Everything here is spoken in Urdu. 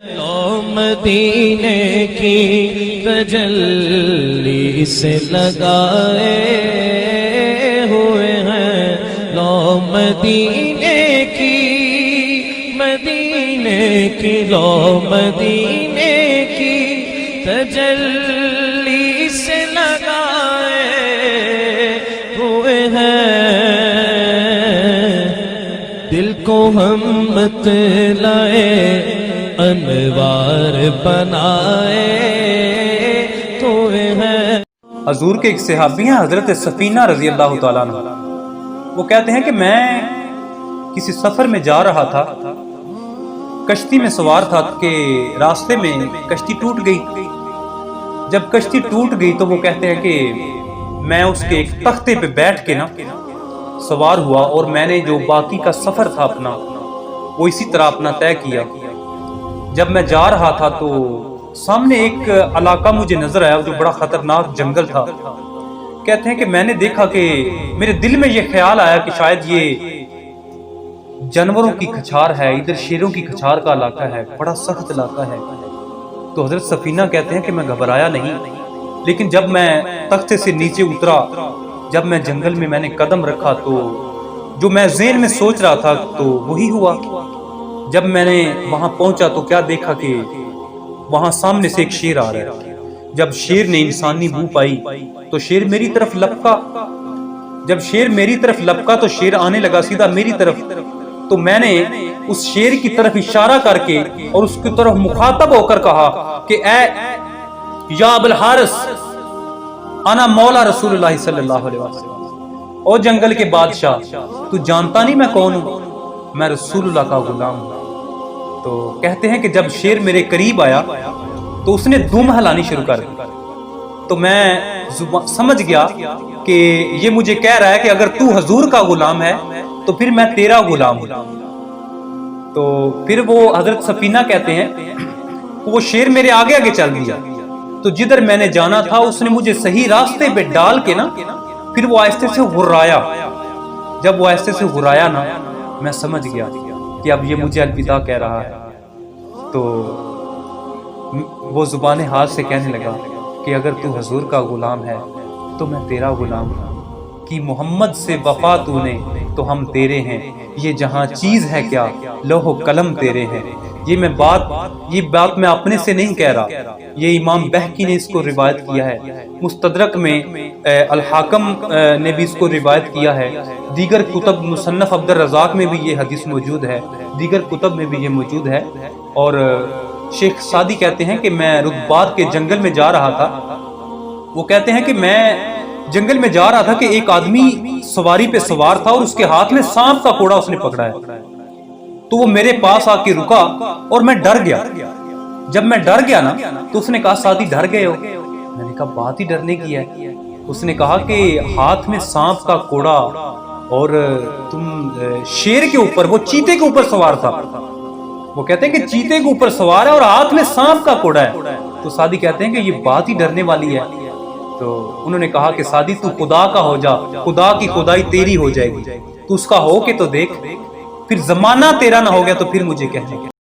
لو مدینے کی تجلی سے لگائے ہوئے ہیں، لو مدینے کی لو مدینے کی تجلی سے لگائے ہوئے ہیں، دل کو ہم مطلعے انوار بنائے ہوئے ہیں۔ حضور کے ایک صحابی ہیں حضرت سفینہ رضی اللہ تعالیٰ عنہ، وہ کہتے ہیں کہ میں کسی سفر میں جا رہا تھا، کشتی میں سوار تھا کہ راستے میں کشتی ٹوٹ گئی۔ جب کشتی ٹوٹ گئی تو وہ کہتے ہیں کہ میں اس کے ایک تختے پہ بیٹھ کے سوار ہوا، اور میں نے جو باقی کا سفر تھا اپنا وہ اسی طرح اپنا طے کیا۔ جب میں جا رہا تھا تو سامنے ایک علاقہ مجھے نظر آیا جو بڑا خطرناک جنگل تھا۔ کہتے ہیں کہ میں نے دیکھا کہ میرے دل میں یہ خیال آیا کہ شاید یہ جانوروں کی کھچار ہے، ادھر شیروں کی کھچار کا علاقہ ہے، بڑا سخت علاقہ ہے۔ تو حضرت سفینہ کہتے ہیں کہ میں گھبرایا نہیں، لیکن جب میں تختے سے نیچے اترا، جب میں جنگل میں نے قدم رکھا تو جو میں ذہن میں سوچ رہا تھا تو وہی ہوا۔ جب میں نے وہاں پہنچا تو کیا دیکھا کہ وہاں سامنے سے ایک شیر آ رہا ہے۔ جب شیر نے انسانی بو پائی تو شیر میری طرف لپکا، جب شیر میری طرف لپکا تو شیر آنے لگا سیدھا میری طرف، تو میں نے اس شیر کی طرف اشارہ کر کے اور اس کی طرف مخاطب ہو کر کہا کہ اے یا ابوالحارث انا مولا رسول اللہ صلی اللہ علیہ وسلم، او جنگل کے بادشاہ، تو جانتا نہیں میں کون ہوں؟ میں رسول اللہ کا غلام ہوں۔ تو کہتے ہیں کہ جب شیر میرے قریب آیا تو اس نے دم ہلانی شروع کر دی، تو میں سمجھ گیا کہ یہ مجھے کہہ رہا ہے کہ اگر تو حضور کا غلام ہے تو پھر میں تیرا غلام ہوں۔ تو پھر وہ حضرت سفینہ کہتے ہیں وہ شیر میرے آگے آگے چل دیا، تو جدھر میں نے جانا تھا اس نے مجھے صحیح راستے پہ ڈال کے پھر وہ آہستے سے غرایا۔ جب وہ آہستے سے غرایا میں سمجھ گیا کہ اب یہ مجھے الوداع کہہ رہا ہے۔ تو وہ زبان حال سے کہنے لگا کہ اگر تو حضور کا غلام ہے تو میں تیرا غلام ہوں، کہ محمد سے وفا تو نے تو ہم تیرے ہیں، یہ جہاں چیز ہے کیا لوح و قلم تیرے ہیں۔ یہ بات میں اپنے سے نہیں کہہ رہا، یہ امام بہقی نے اس کو روایت کیا ہے، مستدرک میں الحاکم نے بھی اس کو روایت کیا ہے، دیگر کتب مصنف عبد الرزاق میں بھی یہ حدیث موجود ہے، دیگر کتب میں بھی یہ موجود ہے۔ اور شیخ سعدی کہتے ہیں کہ میں رطبات کے جنگل میں جا رہا تھا، وہ کہتے ہیں کہ میں جنگل میں جا رہا تھا کہ ایک آدمی سواری پہ سوار تھا اور اس کے ہاتھ میں سانپ کا کوڑا اس نے پکڑا ہے، تو وہ میرے پاس آ کے رکا اور میں ڈر گیا۔ جب میں ڈر گیا تو اس نے کہا سعدی ڈر گئے ہو؟ میں نے کہا بات ہی ڈرنے کی ہے۔ اس نے کہا کہ ہاتھ میں سانپ کا کوڑا اور تم شیر کے اوپر، وہ چیتے کے اوپر سوار تھا، وہ کہتے ہیں کہ چیتے کے اوپر سوار ہے اور ہاتھ میں سانپ کا کوڑا ہے، تو سعدی کہتے ہیں کہ یہ بات ہی ڈرنے والی ہے۔ تو انہوں نے کہا کہ سعدی تو خدا کا ہو جا، خدا کی خدائی تیری ہو جائے گی، تو اس کا ہو کے تو دیکھ، پھر زمانہ تیرا نہ ہو گیا تو پھر مجھے کہنے